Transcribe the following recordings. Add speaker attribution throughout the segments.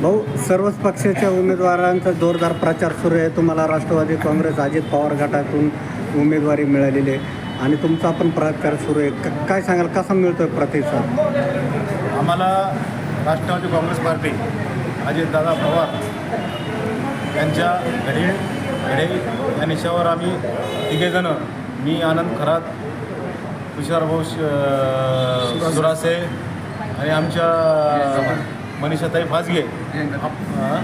Speaker 1: भाऊ, सर्वच पक्षाच्या उमेदवारांचा जोरदार प्रचार सुरू आहे. तुम्हाला राष्ट्रवादी काँग्रेस अजित पवार गटातून उमेदवारी मिळालेली आहे आणि तुमचा पण प्रचार सुरू आहे. काय सांगाल, कसा मिळतोय प्रतिसाद?
Speaker 2: आम्हाला राष्ट्रवादी काँग्रेस पार्टी अजितदादा पवार यांच्या घडे या निशावर आम्ही तिघेजणं, मी आनंद खरात, तुषारभाऊ सुरासे आणि आमच्या मनीषाताई फासगे,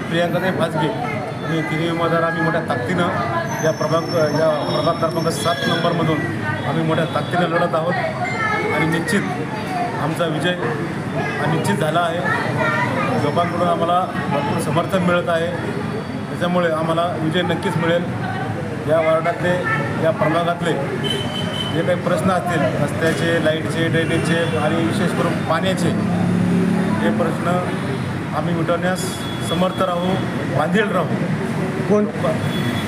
Speaker 2: प्रियांकाताई फासगे, आणि तिन्ही उमेदवार आम्ही मोठ्या ताकदीनं या प्रभाग क्रमांक 7 नंबरमधून आम्ही मोठ्या ताकदीनं लढत आहोत आणि निश्चित आमचा विजय निश्चित झाला आहे. लोकांकडून आम्हाला भरपूर समर्थन मिळत आहे. त्याच्यामुळे आम्हाला विजय नक्कीच मिळेल. या वार्डातले, या प्रभागातले जे काही प्रश्न असतील, रस्त्याचे, लाईटचे, ड्रेनेजचे आणि विशेष करून पाण्याचे, हे प्रश्न आम्ही मिटवण्यास समर्थ राहू, बांधील राहू.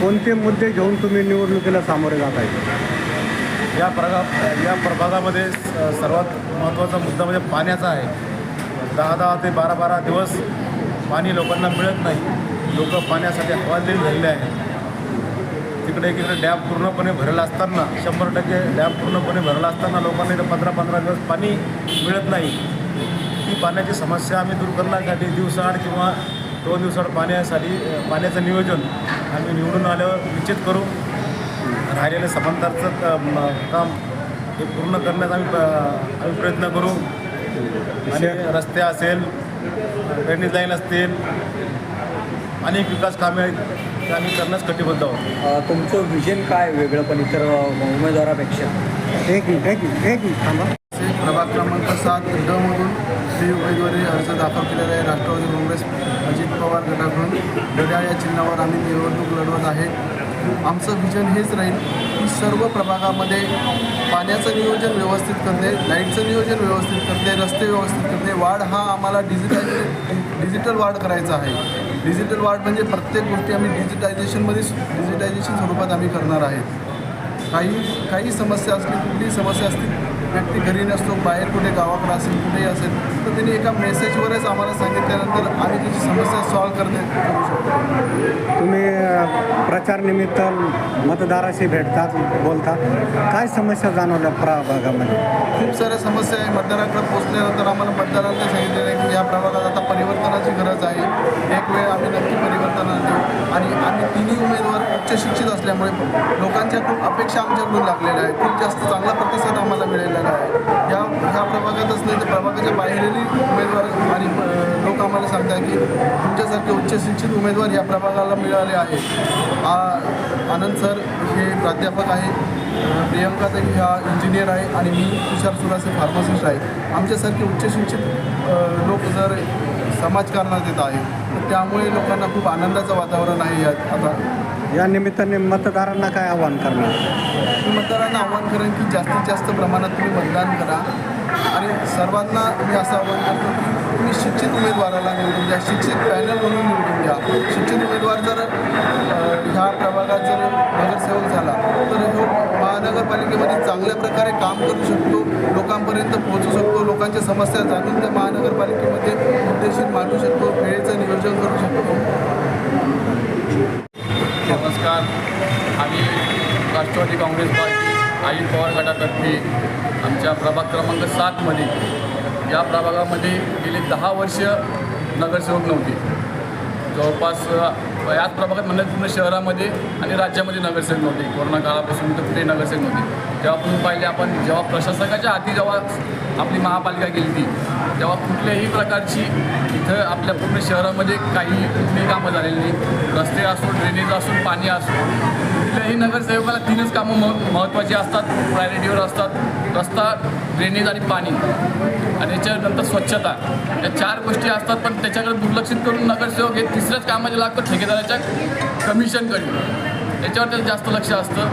Speaker 1: कोणते मुद्दे घेऊन तुम्ही निवडणुकीला सामोरे जात आहे?
Speaker 2: या प्रभागामध्ये सर्वात महत्त्वाचा मुद्दा म्हणजे पाण्याचा आहे. 10 ते 12 दिवस पाणी लोकांना मिळत नाही. लोक पाण्यासाठी हवालदिल झालेले आहेत. तिकडे एकीकडे डॅम पूर्णपणे भरला असताना, 100% डॅम पूर्णपणे भरला असताना लोकांना इथं 15 दिवस पाणी मिळत नाही. ही पाण्याची समस्या आम्ही दूर करण्यासाठी दिवसाआड किंवा 2 दिवसाआड पाण्याचं नियोजन आम्ही निवडून आल्यावर निश्चित करू. राहिलेलं समांतरचं काम हे पूर्ण करण्याचा आम्ही प्रयत्न करू. आणि रस्ते असेल, ड्रेनेज लाईन असतील, अनेक विकास कामे आहेत, आम्ही करण्यास कटिबद्ध आहोत.
Speaker 3: तुमचं विजन काय वेगळं पण इतर उमेदवारापेक्षा?
Speaker 1: एक मिनिट थांबा.
Speaker 4: प्रभाग क्रमांक 7 मधून ही उमेदवारी अर्ज दाखल केलेला आहे. राष्ट्रवादी काँग्रेस अजित पवार गटाकडून घड्याळ या चिन्हावर आम्ही निवडणूक लढवत आहे. आमचं विजन हेच राहील की सर्व प्रभागामध्ये पाण्याचं नियोजन व्यवस्थित करणे, लाईटचं नियोजन व्यवस्थित करणे, रस्ते व्यवस्थित करणे, वाढ हा आम्हाला डिजिटल वाढ करायचा आहे. डिजिटल वाढ म्हणजे प्रत्येक गोष्टी आम्ही डिजिटायझेशन स्वरूपात आम्ही करणार आहेत. काही समस्या असली, कुठलीही समस्या असतील, व्यक्ती घरी नसतो, बाहेर कुठे गावाकडे असेल, कुठेही असेल, तर त्यांनी एका मेसेजवरच आम्हाला सांगितल्यानंतर आम्ही त्याची समस्या सॉल्व्ह करू शकतो.
Speaker 1: तुम्ही प्रचारनिमित्त मतदाराशी भेटतात, बोलतात, काय समस्या जाणवल्या प्रभागामध्ये?
Speaker 4: खूप साऱ्या समस्या आहे. मतदाराकडे पोहोचल्यानंतर आम्हाला मतदारांनी सांगितलेलं आहे की या प्रभागात आता परिवर्तनाची गरज आहे. एक वेळ आम्ही नक्की परिवर्तन आणतो आणि आम्ही तिन्ही उमेदवार उच्च शिक्षित असल्यामुळे लोकांच्या खूप अपेक्षा आमच्याकडून लागलेल्या आहेत. खूप जास्त चांगला प्रतिसाद आम्हाला मिळालेला आहे. ह्या प्रभागातच नाही तर प्रभागाच्या बाहेरील उमेदवार आणि लोक आम्हाला सांगतात की तुमच्यासारखे उच्च शिक्षित उमेदवार या प्रभागाला मिळाले आहे. आनंद सर हे प्राध्यापक आहे, प्रियंकाताई ह्या इंजिनियर आहे आणि मी तुषार सुरासे फार्मासिस्ट आहे. आमच्यासारखे उच्च शिक्षित लोक जर समाजकारणात येत आहे तर त्यामुळे लोकांना खूप आनंदाचं वातावरण आहे. आता
Speaker 1: या निमित्ताने मतदारांना काय आवाहन करणार?
Speaker 4: मी मतदारांना आव्हान करेन की जास्तीत जास्त प्रमाणात तुम्ही मतदान करा आणि सर्वांना मी असं आव्हान करतो की तुम्ही शिक्षित उमेदवाराला निवडून द्या, शिक्षित पॅनल म्हणून निवडून द्या. शिक्षित उमेदवार जर ह्या प्रभागात जर नगरसेवक झाला तर तो महानगरपालिकेमध्ये चांगल्या प्रकारे काम करू शकतो, लोकांपर्यंत पोहोचू शकतो, लोकांच्या समस्या जाणून त्या महानगरपालिकेमध्ये मुद्देशीर मांडू शकतो, वेळेचं नियोजन करू शकतो.
Speaker 5: नमस्कार. आम्ही राष्ट्रवादी काँग्रेस पार्टी अजित पवार गटातर्फे आमच्या प्रभाग क्रमांक 7मध्ये या प्रभागामध्ये गेली 10 वर्ष नगरसेवक नव्हते. जवळपास याच प्रभागात म्हणजे पूर्ण शहरामध्ये आणि राज्यामध्ये नगरसेवक नव्हते. कोरोना काळापासून तर कुठेही नगरसेवक नव्हते. तेव्हा आपण पाहिले, आपण जेव्हा प्रशासकाच्या हाती जेव्हा आपली महापालिका गेली ती तेव्हा कुठल्याही प्रकारची इथं आपल्या पूर्ण शहरामध्ये कुठलीही कामं झालेली नाही. रस्ते असो, ड्रेनेज असो, पाणी असो, कुठल्याही नगरसेवकाला 3च कामं महत्त्वाची असतात, प्रायोरिटीवर असतात: रस्ता, ड्रेनेज आणि पाणी. आणि याच्यानंतर स्वच्छता. या 4 गोष्टी असतात, पण त्याच्याकडे दुर्लक्षित करून नगरसेवक हे 3ऱ्याच कामाचे लागतात, ठेकेदाराच्या कमिशनकडे. याच्यावर त्याचं जास्त लक्ष असतं.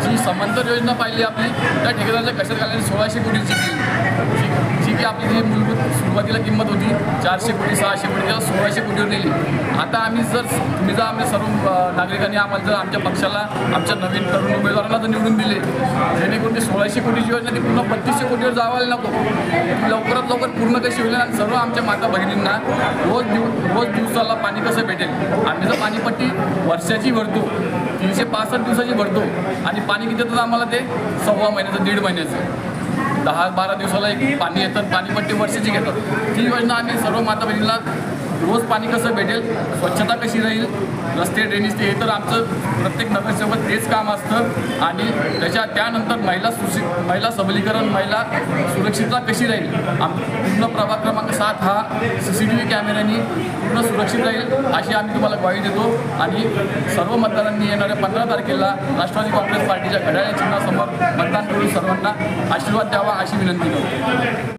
Speaker 5: जी समांतर योजना पाहिली आपली त्या ठेकेदाराच्या कशात घालण्याची 1600 कोटीची केली, जी की आपली जी मूलभूत सुरुवातीला किंमत होती 400 कोटी 600 कोटी त्याला 1600 कोटीवर नेली. आता आम्ही जर तुम्ही जर आम्ही सर्व नागरिकांनी आम्हाला जर आमच्या पक्षाला आमच्या नवीन तरुण उमेदवारांना जर निवडून दिले, जेणेकरून ती 1600 कोटीची योजना ती पूर्ण 3200 कोटीवर जावायला नको, लवकरात लवकर पूर्ण कशी होईल आणि सर्व आमच्या माता भगिनींना रोज दिवसाला पाणी कसं भेटेल. आम्ही जर पाणीपट्टी वर्षाची भरतो 365 दिवसाची भरतो आणि पाणी किती येतं आम्हाला ते 1.25 महिन्याचं 1.5 महिन्याचं 10-12 दिवसाला एक पाणी येतं, पाणीपट्टी वर्षाची घेतात. ती योजना आम्ही सर्व माता बहिणीला रोज पाणी कसं भेटेल, स्वच्छता कशी राहील, रस्ते ड्रेनेज ते हे तर आमचं प्रत्येक नगरसेवक तेच काम असतं. आणि त्यानंतर महिला सबलीकरण, महिला सुरक्षितता कशी राहील, पूर्ण प्रभाग क्रमांक 7 हा CCTV कॅमेऱ्यांनी पूर्ण सुरक्षित राहील अशी आम्ही तुम्हाला ग्वाही देतो. आणि सर्व मतदारांनी येणाऱ्या 15 तारखेला राष्ट्रवादी काँग्रेस पार्टीच्या घड्याळ्या चिन्हासमोर मतदान करून सर्वांना आशीर्वाद द्यावा अशी विनंती करतो.